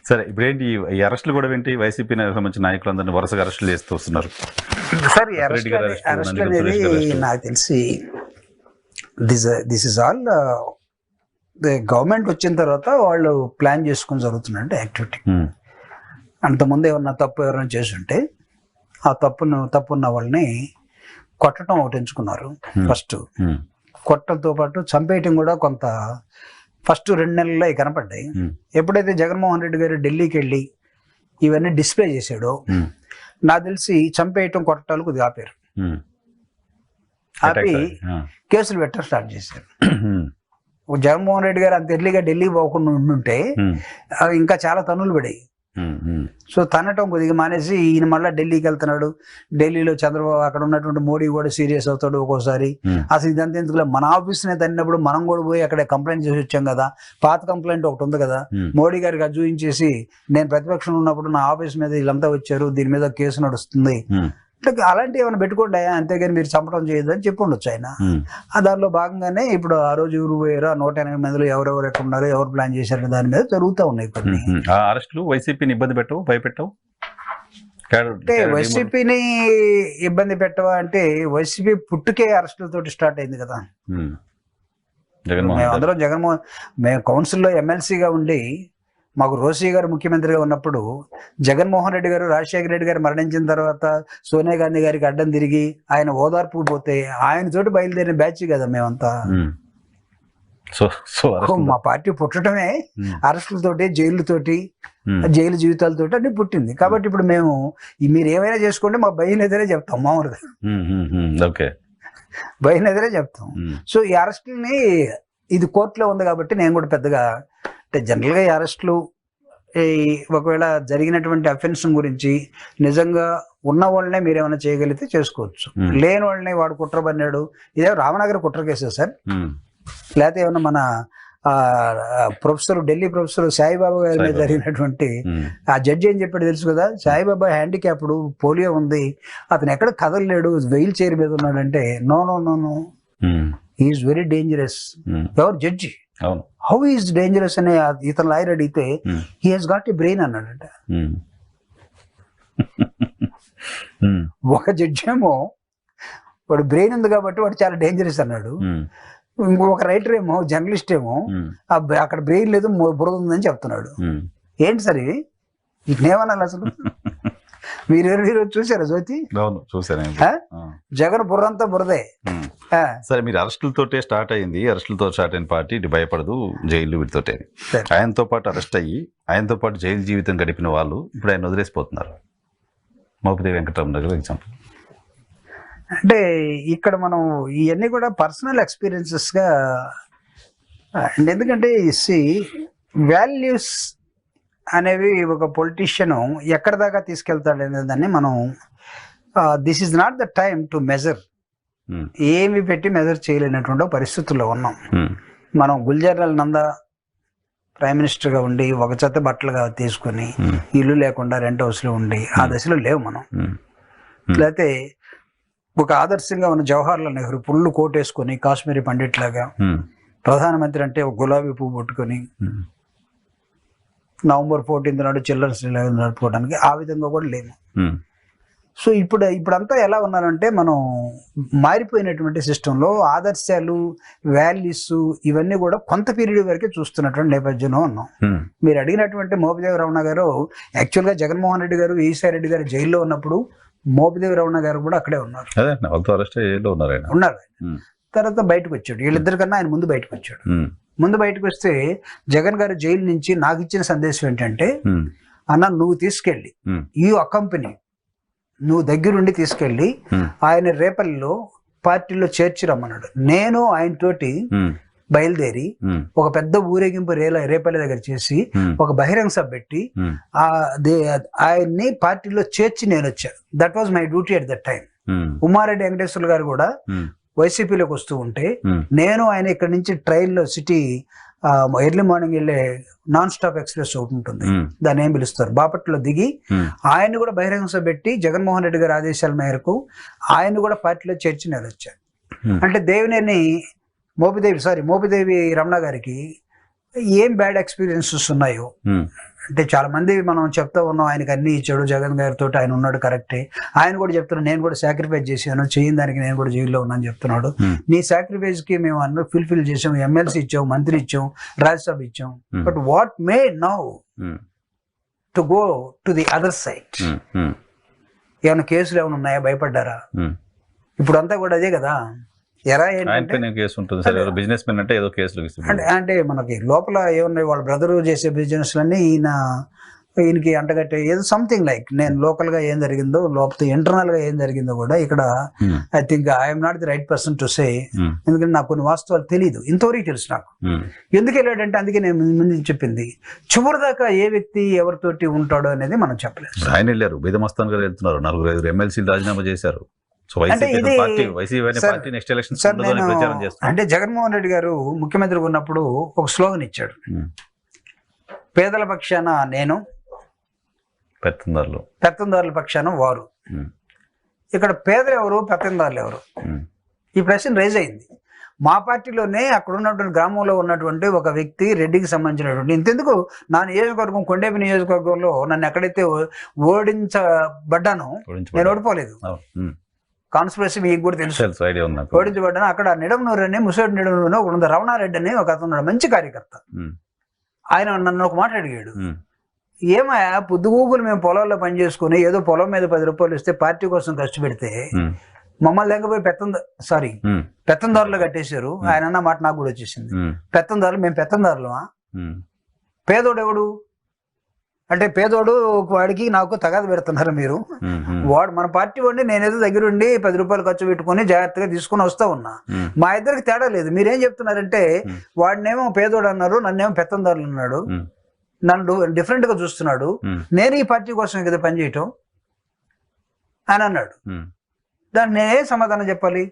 సరే, ఇప్పుడేంటి ఈ అరెస్టులు కూడా ఏంటి? వైసీపీ సంబంధించిన నాయకులందరినీ వరుసగా అరెస్టులు చేస్తూ వస్తున్నారు. సార్ అరెస్ట్ అనేది నాకు తెలిసి దిస్ ఇస్ ఆల్ గవర్నమెంట్ వచ్చిన తర్వాత వాళ్ళు ప్లాన్ చేసుకుని జరుగుతున్నట్టు యాక్టివిటీ. అంతకుముందు ఏమన్నా తప్పు ఎవరైనా చేస్తుంటే ఆ తప్పున్న వాళ్ళని కొట్టడం ఒకటి ఎంచుకున్నారు. ఫస్ట్ కొట్టడంతో పాటు చంపేయటం కూడా కొంత ఫస్ట్ 2 నెలల్లో కనపడ్డాయి. ఎప్పుడైతే జగన్మోహన్ రెడ్డి గారు ఢిల్లీకి వెళ్ళి ఇవన్నీ డిస్ప్లే చేశాడో నాకు తెలిసి చంపేయటం కొట్టడాలు కొద్దిగా ఆపారు. ఆపి కేసులు పెట్టడం స్టార్ట్ చేశారు. జగన్మోహన్ రెడ్డి గారు అంత ఎర్లీగా ఢిల్లీ పోకుండా ఉండుంటే ఇంకా చాలా తన్నులు పడాయి. సో తనటం కొద్దిగా మానేసి ఈయన మళ్ళీ ఢిల్లీకి వెళ్తున్నాడు. ఢిల్లీలో చంద్రబాబు అక్కడ ఉన్నటువంటి మోడీ కూడా సీరియస్ అవుతాడు ఒక్కోసారి. అసలు ఇదంతా ఎందుకు, మన ఆఫీస్నే తన్నినప్పుడు మనం కూడా పోయి అక్కడ కంప్లైంట్ చేసి వచ్చాం కదా, పాత కంప్లైంట్ ఒకటి ఉంది కదా, మోడీ గారికి అది చూపించేసి నేను ప్రతిపక్షంలో ఉన్నప్పుడు నా ఆఫీస్ మీద వీళ్ళంతా వచ్చారు, దీని మీద కేసు నడుస్తుంది, అలాంటివి ఏమైనా పెట్టుకోండాయా, అంతేగాని మీరు చంపడం చేయదు అని చెప్పి ఉండొచ్చు ఆయన. దానిలో భాగంగానే ఇప్పుడు ఆ రోజు ఎవరు పోయారో 180 మందిలో ఎవరెవరు ఎక్కడ ఉన్నారో ఎవరు ప్లాన్ చేశారని దాని మీద జరుగుతూ ఉన్నాయి కొన్ని అరెస్టులు. వైసీపీని ఇబ్బంది పెట్టవు, భయపెట్టవు? అంటే వైసీపీని ఇబ్బంది పెట్టవా అంటే వైసీపీ పుట్టుకే అరెస్టులతోటి స్టార్ట్ అయింది కదా. మేమందరం మేము కౌన్సిల్లో ఎమ్మెల్సీగా ఉండి మాకు రోసీ గారు ముఖ్యమంత్రిగా ఉన్నప్పుడు జగన్మోహన్ రెడ్డి గారు రాజశేఖర రెడ్డి గారు మరణించిన తర్వాత సోనియా గాంధీ గారికి అడ్డం తిరిగి ఆయన ఓదార్పు పోతే ఆయన తోటి బయలుదేరిన బ్యాచ్ కదా మేమంతా. మా పార్టీ పుట్టడమే అరెస్టులతోటి, జైలుతోటి, జైలు జీవితాలతోటి అన్ని పుట్టింది. కాబట్టి ఇప్పుడు మేము మీరు ఏమైనా చేసుకోండి మా భయం ఎదురే చెప్తాం, మామూలుగా భయం ఎదురే చెప్తాం. సో ఈ అరెస్టుల్ని ఇది కోర్టులో ఉంది కాబట్టి నేను కూడా పెద్దగా అంటే జనరల్గా ఈ అరెస్టులు ఒకవేళ జరిగినటువంటి అఫెన్స్ గురించి నిజంగా ఉన్న వాళ్ళనే మీరు ఏమైనా చేయగలిగితే చేసుకోవచ్చు. లేని వాళ్ళని వాడు కుట్ర పన్నాడు, ఇదే రామనగర్ కుట్ర కేసే సార్, లేకపోతే ఏమన్నా మన ఢిల్లీ ప్రొఫెసర్ సాయిబాబా గారి మీద జరిగినటువంటి ఆ జడ్జి ఏం చెప్పాడు తెలుసు కదా, సాయిబాబా హ్యాండిక్యాప్డ్, పోలియో ఉంది, అతను ఎక్కడ కదలలేడు, వీల్ చైర్ మీద ఉన్నాడంటే no no no no is very dangerous. ఎవరు జడ్జి, హౌ ఈజ్ డేంజరస్ అనే ఇతను లాయర్ అడిగితే he has got a brain అన్నాడంట. ఒక జడ్జి ఏమో వాడు బ్రెయిన్ ఉంది కాబట్టి వాడు చాలా డేంజరస్ అన్నాడు. ఇంకొక రైటర్ ఏమో, జర్నలిస్ట్ ఏమో అక్కడ బ్రెయిన్ లేదు బురద ఉందని చెప్తున్నాడు. ఏంటి సార్ ఇవి, ఇట్నేమనాలి అసలు? మీరు చూసారా జ్యోతి? చూసాను. జగన్ బుర్రంతా బురదే. సరే, మీరు అరెస్టులతోటే స్టార్ట్ అయింది, అరెస్టులతో స్టార్ట్ అయిన పార్టీ ఇటు భయపడదు, జైలు వీటితోటే. ఆయనతో పాటు అరెస్ట్ అయ్యి ఆయనతో పాటు జైలు జీవితం గడిపిన వాళ్ళు ఇప్పుడు ఆయన వదిలేసిపోతున్నారు. మోపిదేవి వెంకటరమణ గారు ఎగ్జాంపుల్. అంటే ఇక్కడ మనం ఇవన్నీ కూడా పర్సనల్ ఎక్స్పీరియన్సెస్గా, ఎందుకంటే వాల్యూస్ అనేవి ఒక పొలిటీషియన్ ఎక్కడి దాకా తీసుకెళ్తాడు అనేదాన్ని మనం this is not the time to measure, ఏమి పెట్టి మెజర్ చేయలేనటువంటి పరిస్థితుల్లో ఉన్నాం మనం. గుల్జర్లాల్ నందా ప్రైమ్ మినిస్టర్గా ఉండి ఒక చెత్త బట్టలుగా తీసుకుని ఇల్లు లేకుండా రెంట్ హౌస్లో ఉండి ఆ దశలో లేవు మనం. లేకపోతే ఒక ఆదర్శంగా ఉన్న జవహర్లాల్ నెహ్రూ పుల్లు కోటేసుకొని కాశ్మీరీ పండిట్ లాగా ప్రధానమంత్రి అంటే ఒక గులాబీ పువ్వు పట్టుకొని November 14th నాడు చిల్డ్రన్స్ డే నడుపుకోవడానికి ఆ విధంగా కూడా లేము. సో ఇప్పుడంతా ఎలా ఉన్నారంటే మనం మారిపోయినటువంటి సిస్టంలో ఆదర్శాలు, వాల్యూస్ ఇవన్నీ కూడా కొంత పీరియడ్ వరకే చూస్తున్నటువంటి నేపథ్యంలో ఉన్నాం. మీరు అడిగినటువంటి మోపిదేవి రమణ గారు యాక్చువల్గా జగన్మోహన్ రెడ్డి గారు, ఈసారి రెడ్డి గారు జైల్లో ఉన్నప్పుడు మోపిదేవి రమణ గారు కూడా అక్కడే ఉన్నారు. ఉన్నారు. తర్వాత బయటకు వచ్చాడు, వీళ్ళిద్దరికన్నా ఆయన ముందు బయటకు వచ్చాడు. ముందు బయటకు వస్తే జగన్ గారు జైలు నుంచి నాకు ఇచ్చిన సందేశం ఏంటంటే, అన్న నువ్వు తీసుకెళ్ళి ఈ కంపెనీ నువ్వు దగ్గరుండి తీసుకెళ్ళి ఆయన రేపల్లిలో పార్టీలో చేర్చి రమ్మన్నాడు. నేను ఆయన తోటి బయలుదేరి ఒక పెద్ద ఊరేగింపు రేపల్లి దగ్గర చేసి ఒక బహిరంగ సభ పెట్టి ఆయన్ని పార్టీలో చేర్చి నేను వచ్చాను. That was my duty at that time. Ummareddy Venkateswara గారు కూడా వైసీపీలోకి వస్తూ ఉంటే నేను ఆయన ఇక్కడ నుంచి ట్రైన్లో సిటీ ఎర్లీ మార్నింగ్ వెళ్ళే నాన్ స్టాప్ ఎక్స్ప్రెస్ ఒకటి ఉంటుంది, దాన్ని ఏం పిలుస్తారు, బాపట్లలో దిగి ఆయన కూడా బహిరంగ సభ పెట్టి జగన్మోహన్ రెడ్డి గారి ఆదేశాల మేరకు ఆయన కూడా పార్టీలో చేర్చి నేను వచ్చాను. అంటే దేవినేని మోపిదేవి రమణ గారికి ఏం బ్యాడ్ ఎక్స్పీరియన్సెస్ ఉన్నాయో అంటే చాలా మంది మనం చెప్తా ఉన్నాం ఆయనకి అన్ని ఇచ్చాడు జగన్ గారితో, ఆయన ఉన్నాడు కరెక్టే. ఆయన కూడా చెప్తున్నాడు నేను కూడా సాక్రిఫైస్ చేశాను, చేయని దానికి నేను కూడా జైల్లో ఉన్నాను చెప్తున్నాడు. నీ సాక్రిఫైస్ కి మేము అందరూ ఫుల్ఫిల్ చేసాం, ఎమ్మెల్సీ ఇచ్చాం, మంత్రి ఇచ్చాం, రాజ్యసభ ఇచ్చాం. But what may now to go to the other side? ఏమైనా కేసులు ఏమైనా ఉన్నాయా? భయపడ్డారా? ఇప్పుడు అంతా కూడా అదే కదా. ఎరా ఏంటంటే కేసు ఉంటుంది సార్, బిజినెస్ మెన్ అంటే ఏదో కేసులు అంటే మనకి లోపల ఏమున్నాయి, వాళ్ళ బ్రదర్ చేసే బిజినెస్ లన్నీ ఈయనకి అంటగట్టే ఏదో సంథింగ్ లైక్, నేను లోకల్ గా ఏం జరిగిందో లోపల ఇంటర్నల్ గా ఏం జరిగిందో కూడా ఇక్కడ I think I'm not the right person to say. ఎందుకంటే నాకు కొన్ని వాస్తవాలు తెలియదు, ఇంతవరకు తెలుసు నాకు. ఎందుకు వెళ్ళాడంటే అందుకే నేను ముందు చెప్పింది, చివరిదాకా ఏ వ్యక్తి ఎవరితోటి ఉంటాడో అనేది మనం చెప్పలేదు. ఆయన వెళ్ళారు, బీదమస్తాన్ గారు వెళ్తున్నారు, 4-5 ఎమ్మెల్సీలు రాజీనామా చేశారు. అంటే జగన్మోహన్ రెడ్డి గారు ముఖ్యమంత్రిగా ఉన్నప్పుడు ఒక స్లోగన్ ఇచ్చాడు, పేదల పక్షాన నేను, పెత్తందారుల పక్షాన వారు. ఇక్కడ పేదలు ఎవరు, పెత్తందారులు ఎవరు? ఈ ప్రశ్న రైజ్ అయింది. మా పార్టీలోనే అక్కడ ఉన్నటువంటి గ్రామంలో ఉన్నటువంటి ఒక వ్యక్తి, రెడ్డికి సంబంధించినటువంటి, ఇంతెందుకు నా నియోజకవర్గం కొండేపి నియోజకవర్గంలో నన్ను ఎక్కడైతే ఓడించబడ్డానో, నేను ఓడిపోలేదు, కాన్స్పిరసీ మీకు కూడా తెలుసు, ఓడించబడ్డాను. అక్కడ నిడమనూరు అని, ముసోడి నిడమనూరు ఒక రమణారెడ్డి అని ఒక అతను ఉన్నాడు, మంచి కార్యకర్త. ఆయన నన్ను ఒక మాట అడిగాడు, ఏమయ్యా పొద్దుగూకులు మేము పొలాల్లో పనిచేసుకుని ఏదో పొలం మీద 10 రూపాయలు ఇస్తే పార్టీ కోసం ఖర్చు పెడితే మమ్మల్ని లేకపోయి పెత్తందారులు కట్టేశారు. ఆయన అన్న మాట నాకు కూడా వచ్చేసింది, పెత్తందారులు, మేము పెత్తందారులమా? పేదోడు ఎవడు అంటే పేదోడు వాడికి నాకు తగాద పెడుతున్నారు మీరు. వాడు మన పార్టీ వాడిని నేనేదో దగ్గరుండి 10 రూపాయలు ఖర్చు పెట్టుకుని జాగ్రత్తగా తీసుకుని వస్తా ఉన్నా. మా ఇద్దరికి తేడా లేదు. మీరేం చెప్తున్నారంటే వాడినేమో పేదోడు అన్నారు, నన్నేమో పెత్తందారులు అన్నాడు, నన్ను డిఫరెంట్ గా చూస్తున్నాడు, నేను ఈ పార్టీ కోసం కదా పనిచేయటం అని అన్నాడు. దాన్ని నేనే సమాధానం చెప్పాలి?